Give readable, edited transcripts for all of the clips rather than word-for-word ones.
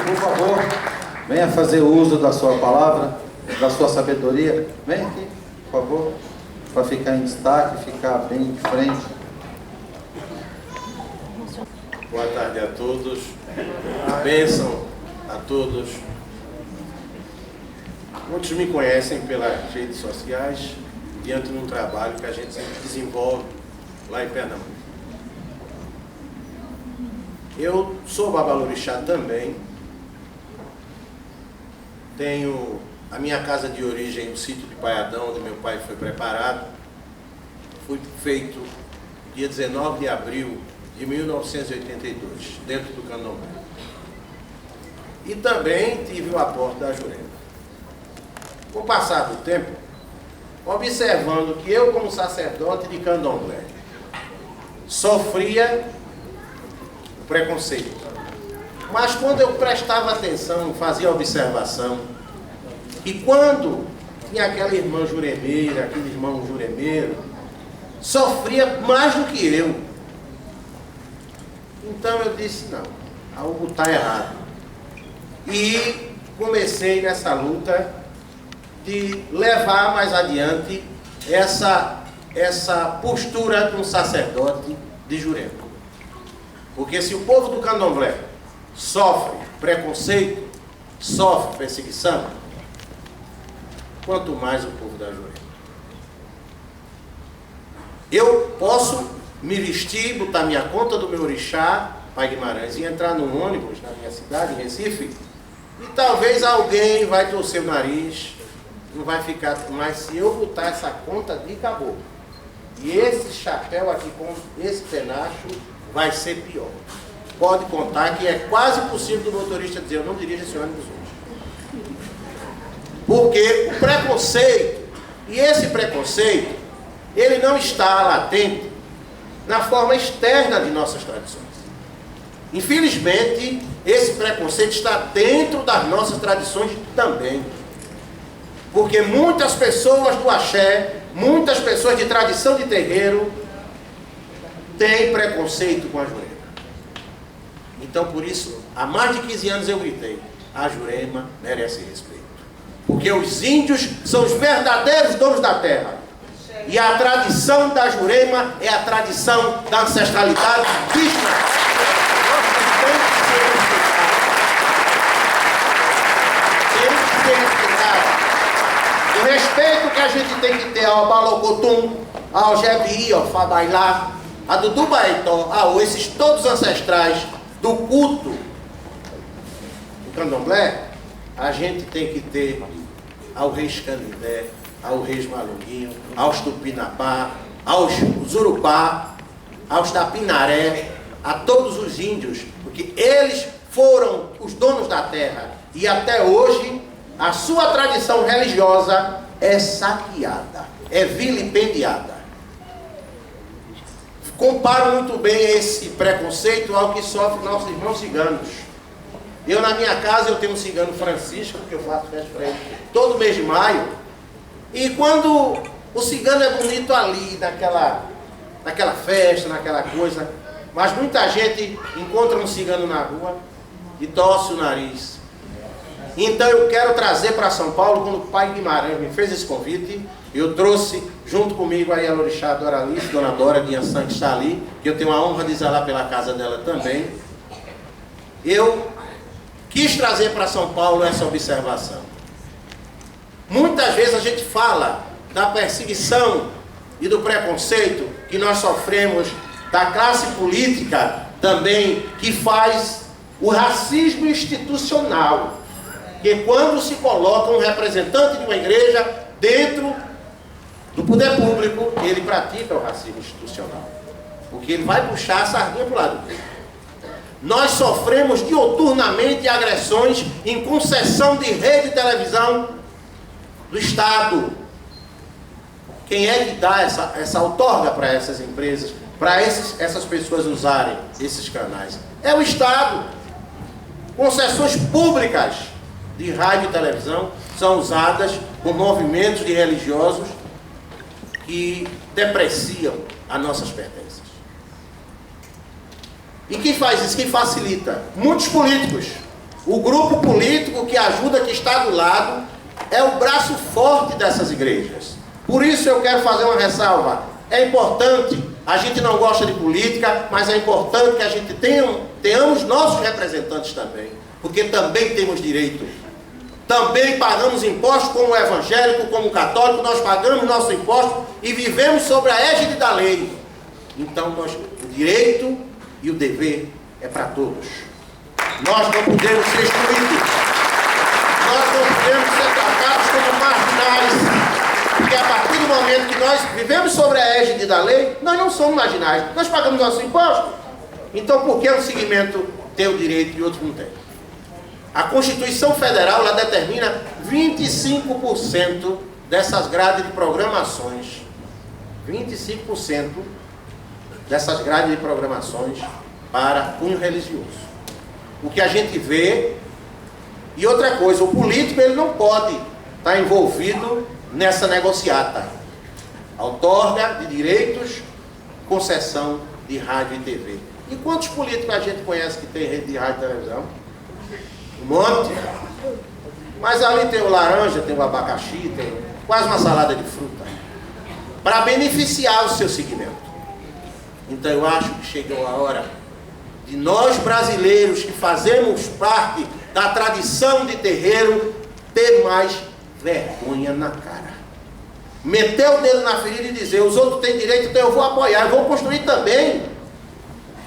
por favor, venha fazer uso da sua palavra, da sua sabedoria. Vem aqui, por favor, para ficar em destaque, ficar bem de frente. Boa tarde a todos. Bênção a todos. Muitos me conhecem pelas redes sociais, diante de um trabalho que a gente sempre desenvolve lá em Pernambuco. Eu sou babalorixá também. Tenho a minha casa de origem no sítio de Paiadão, onde meu pai foi preparado. Fui feito dia 19 de abril de 1982, dentro do Candomblé. E também tive o aporte da Jurema. Com o passar do tempo, observando que eu, como sacerdote de Candomblé, sofria preconceito. Mas quando eu prestava atenção, fazia observação, e quando tinha aquela irmã juremeira, aquele irmão juremeiro, sofria mais do que eu. Então eu disse, não, algo está errado. E comecei nessa luta de levar mais adiante essa postura de um sacerdote de Jurema. Porque se o povo do Candomblé sofre preconceito, sofre perseguição, quanto mais o povo da Jurema. Eu posso me vestir, botar minha conta do meu orixá, Pai Guimarães, e entrar num ônibus na minha cidade, em Recife, e talvez alguém vai torcer o nariz, não vai ficar, mas se eu botar essa conta de caboclo, e esse chapéu aqui com esse penacho, vai ser pior. Pode contar que é quase possível do motorista dizer, eu não dirijo esse ônibus hoje. Porque o preconceito, e esse preconceito, ele não está latente na forma externa de nossas tradições. Infelizmente, esse preconceito está dentro das nossas tradições também. Porque muitas pessoas do axé, muitas pessoas de tradição de terreiro, têm preconceito com a Jurema. Então, por isso, há mais de 15 anos eu gritei, a Jurema merece respeito. Porque os índios são os verdadeiros donos da terra. E a tradição da Jurema é a tradição da ancestralidade indígena. Tem que ser respeitado. O respeito que a gente tem que ter ao Balocotum, ao Jebi, ao Fabailá, a Dudu Baetó, esses todos ancestrais do culto do Candomblé, a gente tem que ter ao Reis Canindé, ao Reis Malunguinho, aos Tupinambá, aos Zurupá, aos Tapinaré, a todos os índios, porque eles foram os donos da terra e até hoje a sua tradição religiosa é saqueada, é vilipendiada. Comparo muito bem esse preconceito ao que sofrem nossos irmãos ciganos. Eu, na minha casa, eu tenho um cigano Francisco, que eu faço festa para ele todo mês de maio. E quando o cigano é bonito ali, naquela festa, naquela coisa, mas muita gente encontra um cigano na rua e torce o nariz. Então eu quero trazer para São Paulo, quando o Pai Guimarães me fez esse convite, eu trouxe junto comigo aí a Lorixá Doralice, Dona Dora de Ançã, que está ali, que eu tenho a honra de zelar pela casa dela também. Eu quis trazer para São Paulo essa observação. Muitas vezes a gente fala da perseguição e do preconceito que nós sofremos da classe política também, que faz o racismo institucional. Que quando se coloca um representante de uma igreja dentro do poder público, ele pratica o racismo institucional. Porque ele vai puxar a sardinha para o lado dele. Nós sofremos diuturnamente agressões em concessão de rede de televisão do Estado. Quem é que dá essa outorga para essas empresas, para essas pessoas usarem esses canais? É o Estado. Concessões públicas de rádio e televisão são usadas por movimentos de religiosos que depreciam as nossas pertences. E quem faz isso? Quem facilita? Muitos políticos. O grupo político que ajuda, que está do lado, é o braço forte dessas igrejas. Por isso eu quero fazer uma ressalva. É importante, a gente não gosta de política, mas é importante que a gente tenhamos nossos representantes também, porque também temos direito. Também pagamos impostos como evangélico, como católico, nós pagamos nossos impostos e vivemos sobre a égide da lei. Então o direito e o dever é para todos. Nós não podemos ser excluídos. Nós não podemos ser tratados como marginais. Porque a partir do momento que nós vivemos sobre a égide da lei, nós não somos marginais. Nós pagamos nossos impostos. Então por que um segmento tem o direito e outro não tem? A Constituição Federal ela determina 25% dessas grades de programações. 25% dessas grades de programações para cunho religioso. O que a gente vê. E outra coisa, o político ele não pode estar envolvido nessa negociata. Outorga de direitos, concessão de rádio e TV. E quantos políticos a gente conhece que tem rede de rádio e televisão? Um monte. Mas ali tem o laranja, tem o abacaxi, tem quase uma salada de fruta. Para beneficiar o seu segmento. Então eu acho que chegou a hora de nós brasileiros que fazemos parte da tradição de terreiro ter mais vergonha na cara. Meter o dedo na ferida e dizer, os outros têm direito, então eu vou apoiar, eu vou construir também.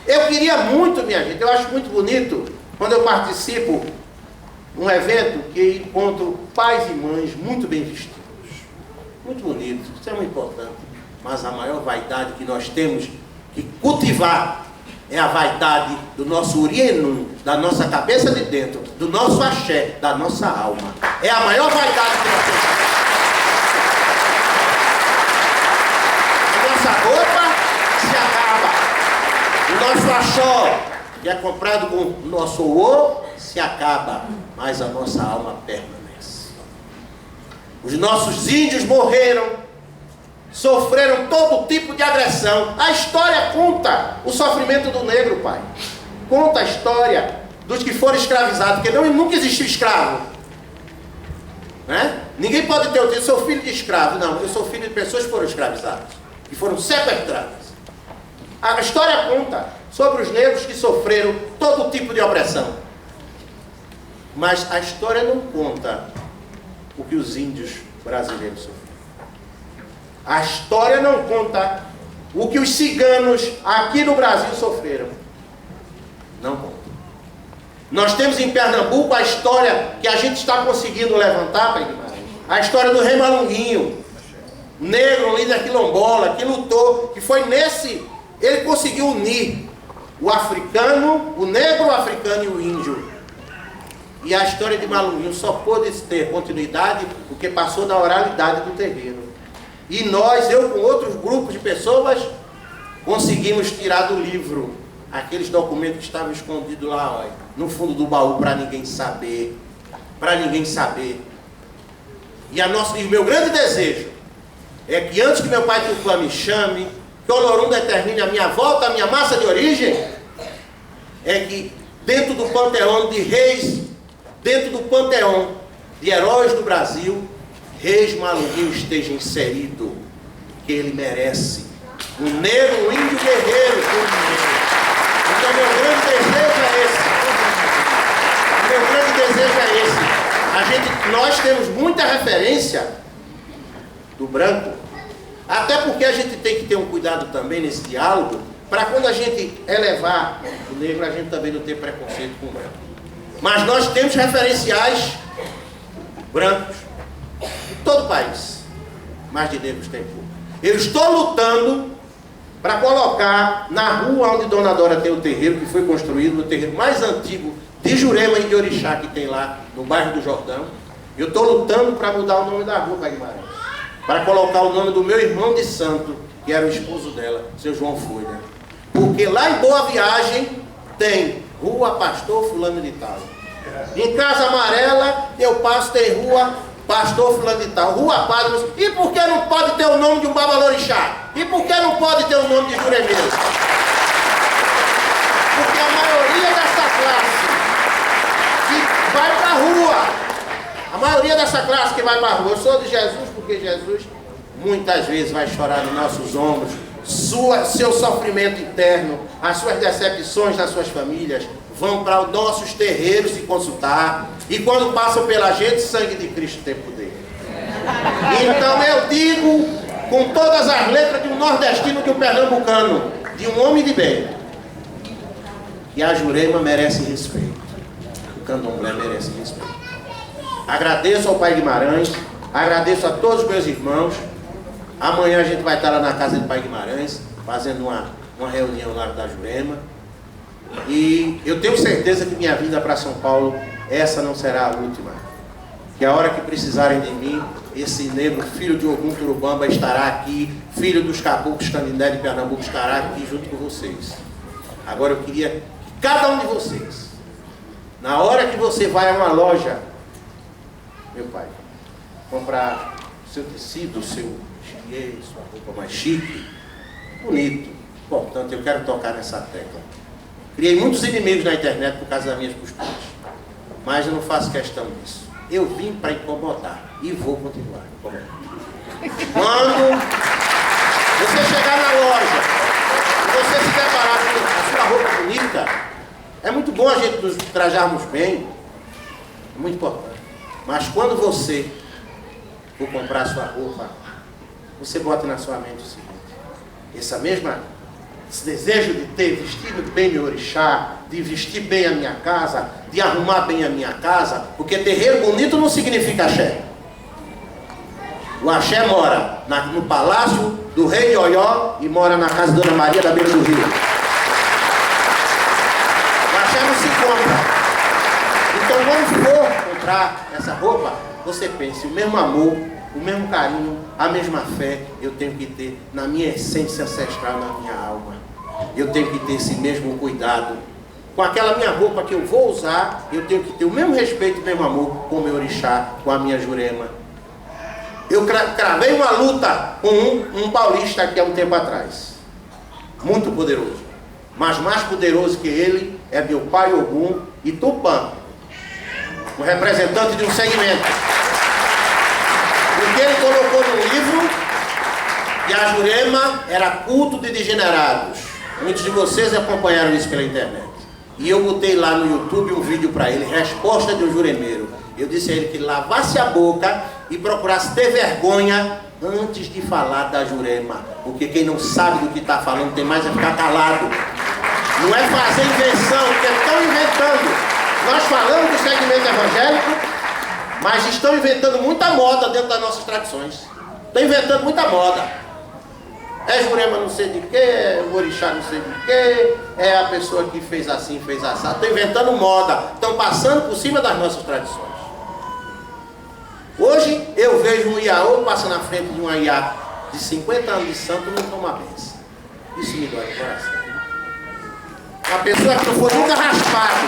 Eu queria muito, minha gente, eu acho muito bonito quando eu participo de um evento que encontro pais e mães muito bem vestidos. Muito bonito, isso é muito importante. Mas a maior vaidade que nós temos que cultivar é a vaidade do nosso urienum, da nossa cabeça de dentro, do nosso axé, da nossa alma. É a maior vaidade que nós temos. A nossa roupa se acaba. O nosso axó, que é comprado com o nosso ouro, se acaba. Mas a nossa alma permanece. Os nossos índios morreram. Sofreram todo tipo de agressão. A história conta o sofrimento do negro, pai. Conta a história dos que foram escravizados, porque nunca existiu escravo. Né? Ninguém pode ter o título, sou filho de escravo. Não, eu sou filho de pessoas que foram escravizadas, que foram sequestradas. A história conta sobre os negros que sofreram todo tipo de opressão. Mas a história não conta o que os índios brasileiros sofreram. A história não conta o que os ciganos aqui no Brasil sofreram. Não conta. Nós temos em Pernambuco a história que a gente está conseguindo levantar, Pai Guimarães. A história do Rei Malunguinho, negro, um líder quilombola, que lutou, que foi nesse... Ele conseguiu unir o africano, o negro, o africano e o índio. E a história de Malunguinho só pôde ter continuidade porque passou da oralidade do terreiro. E nós, eu com outros grupos de pessoas, conseguimos tirar do livro aqueles documentos que estavam escondidos lá, ó, no fundo do baú, para ninguém saber. Para ninguém saber. E o meu grande desejo é que antes que meu pai Tupã me chame, que o Olorum determine a minha volta, a minha massa de origem, é que dentro do panteão de reis, dentro do panteão de heróis do Brasil, Reis Malunguinho esteja inserido, que ele merece. Um negro, um índio guerreiro. Então meu grande desejo é esse. Meu grande desejo é esse. Nós temos muita referência do branco, até porque a gente tem que ter um cuidado também nesse diálogo, para quando a gente elevar o negro, a gente também não ter preconceito com o branco. Mas nós temos referenciais brancos em todo o país, mas de negros tem pouco. Eu estou lutando para colocar na rua onde Dona Dora tem o terreiro, que foi construído, o terreiro mais antigo de Jurema e de Orixá que tem lá no bairro do Jordão. Eu estou lutando para mudar o nome da rua, Pai Guimarães, para colocar o nome do meu irmão de santo, que era o esposo dela, seu João Folha. Porque lá em Boa Viagem tem Rua Pastor Fulano de Tal. Em Casa Amarela eu passo, tem Rua Pastor Fulano de Tal, Rua Padre. E por que não pode ter o nome de um Babalorixá? E por que não pode ter o nome de Juremeiro? Porque a maioria dessa classe que vai para a rua. A maioria dessa classe que vai para a rua. Eu sou de Jesus porque Jesus muitas vezes vai chorar nos nossos ombros. Seu sofrimento interno, as suas decepções nas suas famílias, vão para os nossos terreiros se consultar. E quando passam pela gente, sangue de Cristo tem poder. Então eu digo com todas as letras de um nordestino, de um pernambucano, de um homem de bem, que a Jurema merece respeito, o candomblé merece respeito. Agradeço ao Pai Guimarães, agradeço a todos os meus irmãos. Amanhã a gente vai estar lá na casa do Pai Guimarães, fazendo uma reunião lá da Jurema. E eu tenho certeza que minha vinda para São Paulo, essa não será a última. Que a hora que precisarem de mim, esse negro, filho de Ogum Turubamba, estará aqui, filho dos caboclos Canindé de Pernambuco, estará aqui junto com vocês. Agora eu queria que cada um de vocês, na hora que você vai a uma loja, meu pai, comprar seu tecido, seu chique, sua roupa mais chique, bonito, importante, eu quero tocar nessa tecla. Criei muitos inimigos na internet por causa das minhas posturas, mas eu não faço questão disso. Eu vim para incomodar e vou continuar incomodando. Quando você chegar na loja e você se deparar com a sua roupa bonita, é muito bom a gente nos trajarmos bem, é muito importante. Mas quando você for comprar a sua roupa, você bota na sua mente o seguinte: esse desejo de ter vestido bem meu orixá, de vestir bem a minha casa, de arrumar bem a minha casa, porque terreiro bonito não significa axé. O axé mora no palácio do rei de Oió e mora na casa da Dona Maria da beira do rio. O axé não se compra. Então quando for comprar essa roupa, você pense: o mesmo amor, o mesmo carinho, a mesma fé eu tenho que ter na minha essência ancestral, na minha alma. Eu tenho que ter esse mesmo cuidado. Com aquela minha roupa que eu vou usar, eu tenho que ter o mesmo respeito, o mesmo amor com o meu orixá, com a minha Jurema. Eu cravei uma luta com um paulista aqui há um tempo atrás. Muito poderoso. Mas mais poderoso que ele é meu pai Ogum e Tupã, o representante de um segmento. Porque ele colocou no livro que a Jurema era culto de degenerados. Muitos de vocês acompanharam isso pela internet. E eu botei lá no YouTube um vídeo para ele, resposta de um juremeiro. Eu disse a ele que lavasse a boca e procurasse ter vergonha antes de falar da Jurema. Porque quem não sabe do que está falando tem mais a ficar calado. Não é fazer invenção, porque estão inventando. Nós falamos do segmento evangélico, mas estão inventando muita moda dentro das nossas tradições. Estão inventando muita moda. É Jurema não sei de quê, é o orixá não sei de quê, é a pessoa que fez assim, fez assado. Estão inventando moda, estão passando por cima das nossas tradições. Hoje eu vejo um iaô passa na frente de uma iá de 50 anos de santo e não toma benção. Isso me dói no coração. Uma pessoa que não foi nunca raspado,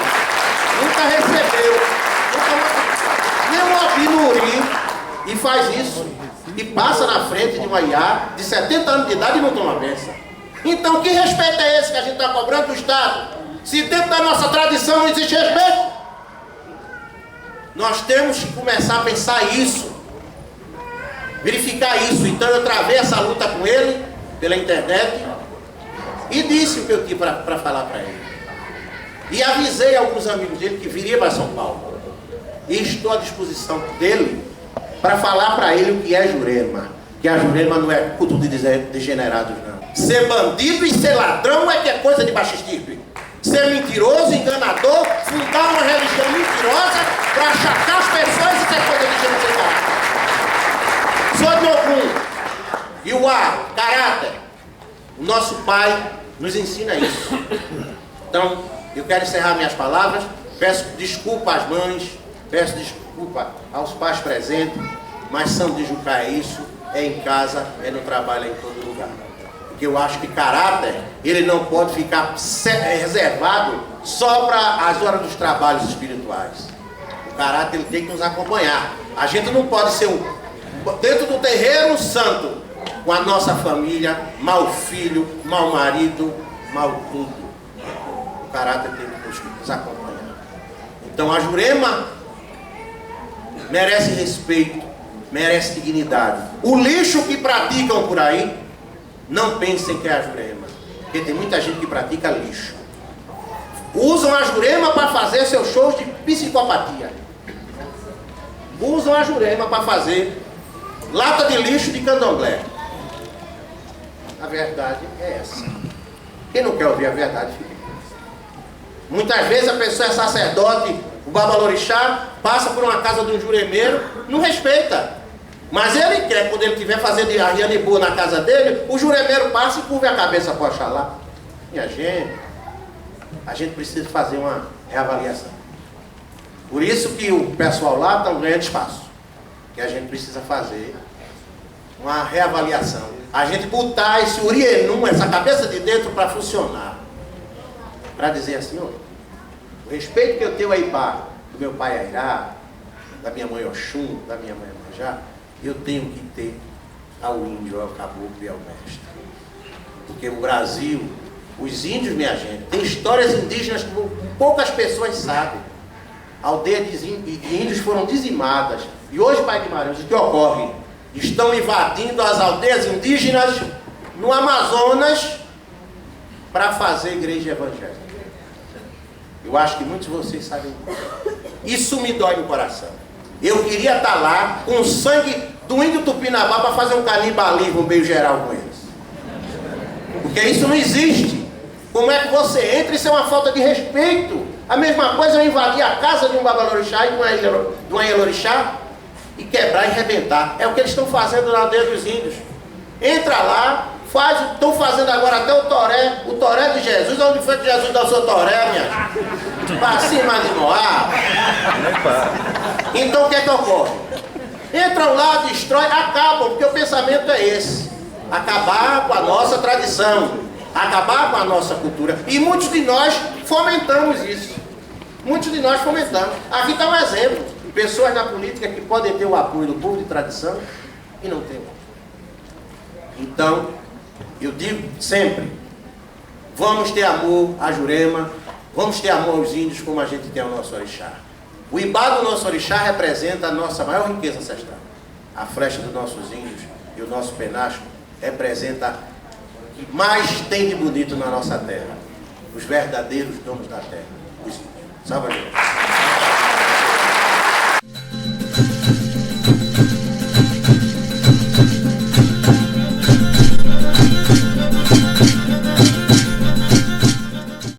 nunca recebeu, nem um obinuri, e faz isso. E passa na frente de uma iá de 70 anos de idade e não toma benção. Então que respeito é esse que a gente está cobrando do Estado? Se dentro da nossa tradição não existe respeito, nós temos que começar a pensar isso, verificar isso. Então eu travei essa luta com ele pela internet e disse o que eu tinha para falar para ele. E avisei alguns amigos dele que viria para São Paulo. E estou à disposição dele para falar para ele o que é Jurema. Que a Jurema não é culto de degenerados, não. Ser bandido e ser ladrão é que é coisa de baixo estirpe. Ser mentiroso, enganador, fundar uma religião mentirosa para achacar as pessoas, isso é coisa de gente sem caráter. Sou de Ogum, Iuá, caráter. O nosso pai nos ensina isso. Então, eu quero encerrar minhas palavras. Peço desculpa às mães, peço desculpa aos pais presentes, mas São de Jucá é isso, é em casa, é no trabalho, é em todo lugar. Porque eu acho que caráter, ele não pode ficar reservado só para as horas dos trabalhos espirituais. O caráter, ele tem que nos acompanhar. A gente não pode ser dentro do terreiro santo, com a nossa família, mau filho, mau marido, mau tudo. O caráter tem que nos acompanhar. Então a Jurema merece respeito, merece dignidade. O lixo que praticam por aí, não pensem que é a Jurema, porque tem muita gente que pratica lixo. Usam a Jurema para fazer seus shows de psicopatia. Usam a Jurema para fazer lata de lixo de candomblé. A verdade é essa. Quem não quer ouvir a verdade, fica. Muitas vezes a pessoa é sacerdote, o babalorixá, passa por uma casa de um juremeiro, não respeita. Mas ele quer, quando ele estiver fazendo Arianibu na casa dele, o juremeiro passa e curva a cabeça para Oxalá. Minha gente, a gente precisa fazer uma reavaliação. Por isso que o pessoal lá está ganhando espaço. Que a gente precisa fazer uma reavaliação. A gente botar esse urienum, essa cabeça de dentro para funcionar. Para dizer assim, ó, o respeito que eu tenho aí para do meu pai Airá, da minha mãe Oxum, da minha mãe Manjá, eu tenho que ter ao índio, ao caboclo e ao mestre. Porque o Brasil, os índios, minha gente, tem histórias indígenas que poucas pessoas sabem. Aldeias de índios foram dizimadas. E hoje, Pai Guimarães, o que ocorre? Estão invadindo as aldeias indígenas no Amazonas para fazer igreja evangélica. Eu acho que muitos de vocês sabem disso. Isso me dói no coração. Eu queria estar lá com o sangue do índio Tupinambá para fazer um canibalismo meio geral com eles. Porque isso não existe. Como é que você entra? Isso é uma falta de respeito. A mesma coisa é invadir a casa de um babalorixá e de um Ielorixá e quebrar e arrebentar. É o que eles estão fazendo na aldeia dos índios. Entra lá, estão fazendo agora até o toré de Jesus. Onde foi que Jesus dá o seu toré, minha? Para cima de Moab. Então o que é que ocorre? Entram lá, destrói, acabam, porque o pensamento é esse. Acabar com a nossa tradição, acabar com a nossa cultura. E muitos de nós fomentamos isso. Muitos de nós fomentamos. Aqui está um exemplo. Pessoas na política que podem ter o apoio do povo de tradição e não tem. Então, eu digo sempre, vamos ter amor à Jurema, vamos ter amor aos índios como a gente tem ao nosso orixá. O ibá do nosso orixá representa a nossa maior riqueza ancestral. A flecha dos nossos índios e o nosso penacho representa o que mais tem de bonito na nossa terra. Os verdadeiros donos da terra. Os índios. Salve a Deus.